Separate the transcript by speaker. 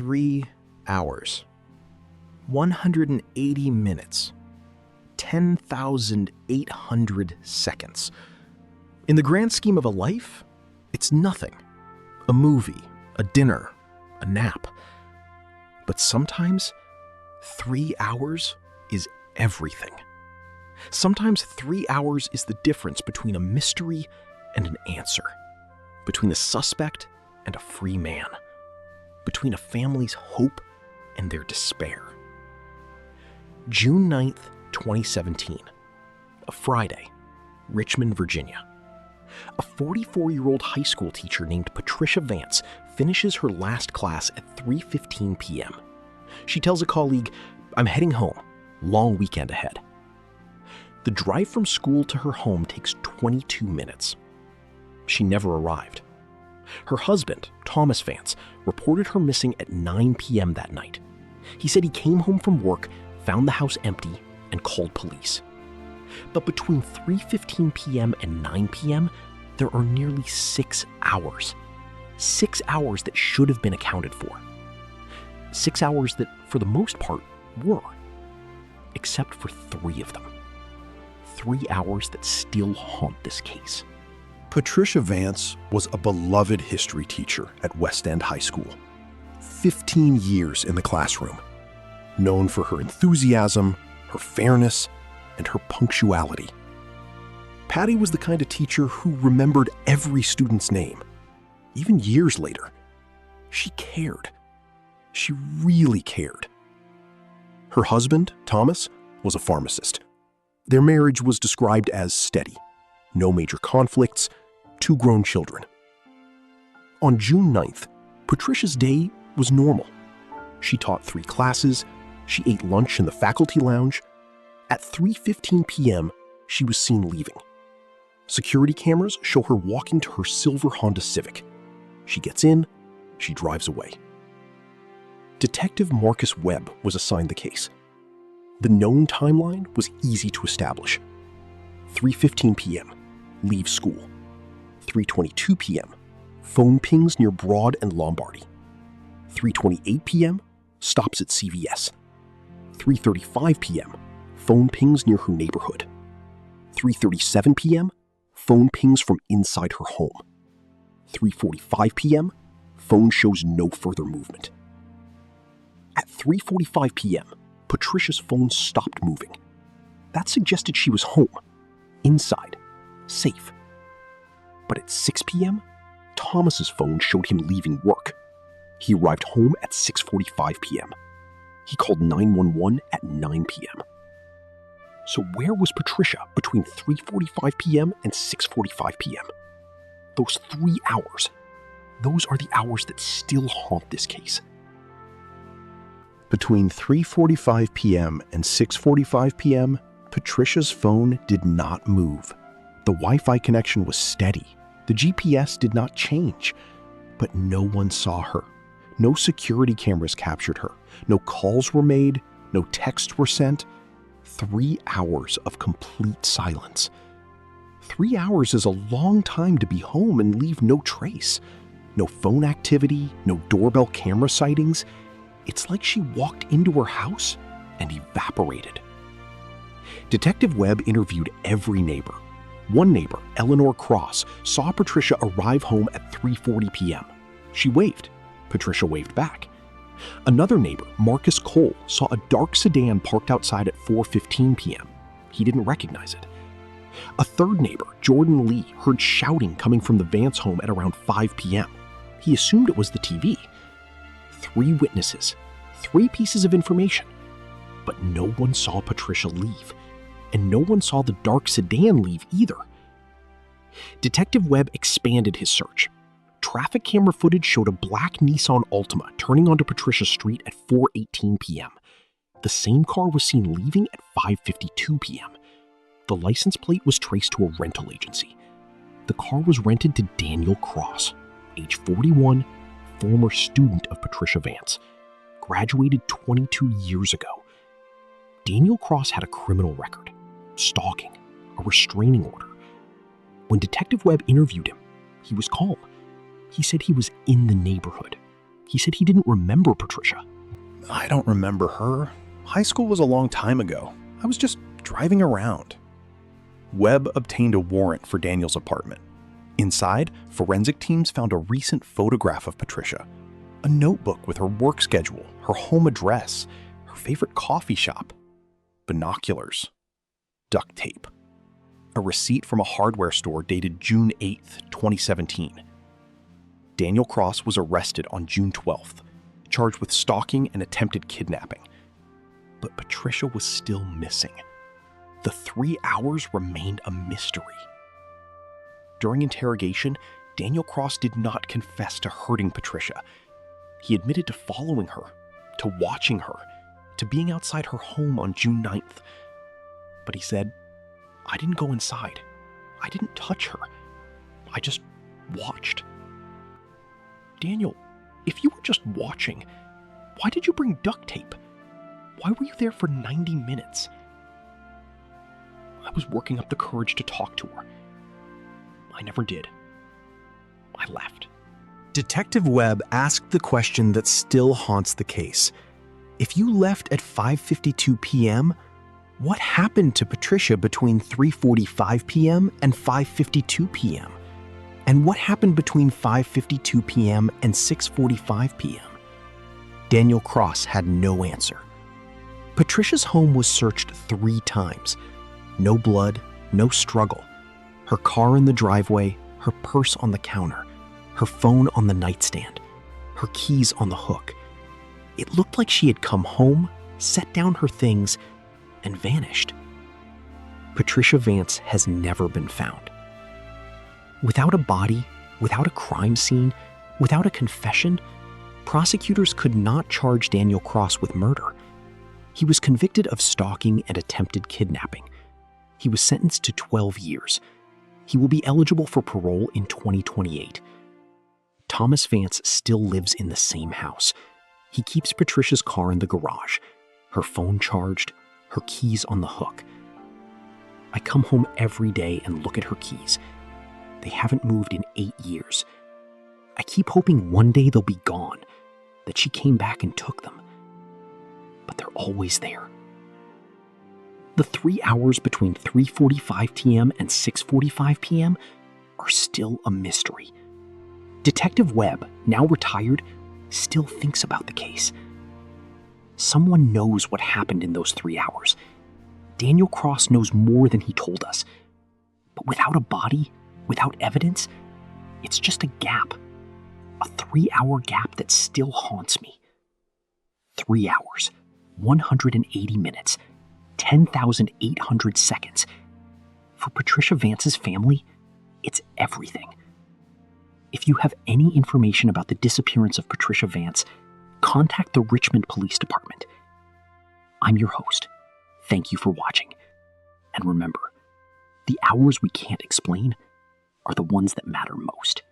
Speaker 1: 3 hours, 180 minutes, 10,800 seconds. In the grand scheme of a life, it's nothing. A movie, a dinner, a nap. But sometimes 3 hours is everything. Sometimes 3 hours is the difference between a mystery and an answer, between a suspect and a free man, between a family's hope and their despair. June 9th, 2017, a Friday, Richmond, Virginia. A 44-year-old high school teacher named Patricia Vance finishes her last class at 3:15 p.m. She tells a colleague, "I'm heading home. Long weekend ahead." The drive from school to her home takes 22 minutes. She never arrived. Her husband, Thomas Vance, reported her missing at 9 p.m. that night. He said he came home from work, found the house empty, and called police. But between 3:15 p.m. and 9 p.m., there are nearly 6 hours. 6 hours that should have been accounted for. 6 hours that, for the most part, were. Except for 3 of them. 3 hours that still haunt this case.
Speaker 2: Patricia Vance was a beloved history teacher at West End High School. 15 years in the classroom. Known for her enthusiasm, her fairness, and her punctuality. Patty was the kind of teacher who remembered every student's name. Even years later, she cared. She really cared. Her husband, Thomas, was a pharmacist. Their marriage was described as steady. No major conflicts, 2 grown children. On June 9th, Patricia's day was normal. She taught 3 classes, she ate lunch in the faculty lounge. At 3:15 p.m., she was seen leaving. Security cameras show her walking to her silver Honda Civic. She gets in, she drives away. Detective Marcus Webb was assigned the case. The known timeline was easy to establish. 3:15 p.m., leave school. 3:22 p.m., phone pings near Broad and Lombardy. 3:28 p.m., stops at CVS. 3:35 p.m., phone pings near her neighborhood. 3:37 p.m., phone pings from inside her home. 3:45 p.m., phone shows no further movement. At 3:45 p.m., Patricia's phone stopped moving. That suggested she was home, inside, safe. But at 6 p.m., Thomas's phone showed him leaving work. He arrived home at 6:45 p.m. He called 911 at 9 p.m. So where was Patricia between 3:45 p.m. and 6:45 p.m.? Those 3 hours. Those are the hours that still haunt this case.
Speaker 1: Between 3:45 p.m. and 6:45 p.m., Patricia's phone did not move. The Wi-Fi connection was steady. The GPS did not change. But no one saw her. No security cameras captured her. No calls were made. No texts were sent. 3 hours of complete silence. 3 hours is a long time to be home and leave no trace. No phone activity, no doorbell camera sightings. It's like she walked into her house and evaporated. Detective Webb interviewed every neighbor. One neighbor, Eleanor Cross, saw Patricia arrive home at 3:40 p.m. She waved. Patricia waved back. Another neighbor, Marcus Cole, saw a dark sedan parked outside at 4:15 p.m. He didn't recognize it. A third neighbor, Jordan Lee, heard shouting coming from the Vance home at around 5 p.m. He assumed it was the TV. 3 witnesses, 3 pieces of information. But no one saw Patricia leave, and no one saw the dark sedan leave either. Detective Webb expanded his search. Traffic camera footage showed a black Nissan Altima turning onto Patricia Street at 4:18 p.m. The same car was seen leaving at 5:52 p.m. The license plate was traced to a rental agency. The car was rented to Daniel Cross, age 41, former student of Patricia Vance, graduated 22 years ago. Daniel Cross had a criminal record, stalking, a restraining order. When Detective Webb interviewed him, he was calm. He said he was in the neighborhood. He said he didn't remember Patricia.
Speaker 2: I don't remember her. High school was a long time ago. I was just driving around. Webb obtained a warrant for Daniel's apartment. Inside, forensic teams found a recent photograph of Patricia, a notebook with her work schedule, her home address, her favorite coffee shop, binoculars, duct tape, a receipt from a hardware store dated June 8th, 2017. Daniel Cross was arrested on June 12th, charged with stalking and attempted kidnapping. But Patricia was still missing. The 3 hours remained a mystery. During interrogation, Daniel Cross did not confess to hurting Patricia. He admitted to following her, to watching her, to being outside her home on June 9th. But he said, "I didn't go inside. I didn't touch her. I just watched." Daniel, if you were just watching, why did you bring duct tape? Why were you there for 90 minutes? I was working up the courage to talk to her. I never did. I left.
Speaker 3: Detective Webb asked the question that still haunts the case. If you left at 5:52 p.m., what happened to Patricia between 3:45 p.m. and 5:52 p.m.? And what happened between 5:52 p.m. and 6:45 p.m.? Daniel Cross had no answer. Patricia's home was searched 3 times. No blood, no struggle. Her car in the driveway, her purse on the counter, her phone on the nightstand, her keys on the hook. It looked like she had come home, set down her things, and vanished. Patricia Vance has never been found. Without a body, without a crime scene, without a confession, prosecutors could not charge Daniel Cross with murder. He was convicted of stalking and attempted kidnapping. He was sentenced to 12 years. He will be eligible for parole in 2028. Thomas Vance still lives in the same house. He keeps Patricia's car in the garage, her phone charged, her keys on the hook. I come home every day and look at her keys. They haven't moved in 8 years. I keep hoping one day they'll be gone, that she came back and took them. But they're always there. The 3 hours between 3:45 p.m. and 6:45 p.m. are still a mystery. Detective Webb, now retired, still thinks about the case. Someone knows what happened in those 3 hours. Daniel Cross knows more than he told us. But without a body, without evidence, it's just a gap. A 3-hour gap that still haunts me. 3 hours, 180 minutes, 10,800 seconds. For Patricia Vance's family, it's everything. If you have any information about the disappearance of Patricia Vance, contact the Richmond Police Department. I'm your host. Thank you for watching. And remember, the hours we can't explain are the ones that matter most.